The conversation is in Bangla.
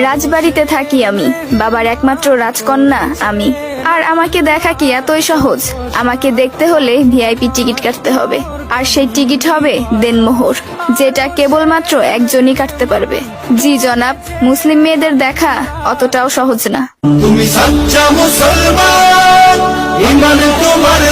রাজবাড়িতে থাকি আমি, বাবার একমাত্র রাজকন্যা আমি। আর আমাকে দেখা কি এতই সহজ? আমাকে দেখতে হলে ভিআইপি টিকিট কাটতে হবে, আর সেই টিকিট হবে দেনমোহর, যেটা কেবলমাত্র একজনই কাটতে পারবে। জি জনাব, মুসলিম মেয়েদের দেখা অতটাও সহজ না। তুমি সচ্চা মুসলমান, ইমান তোমার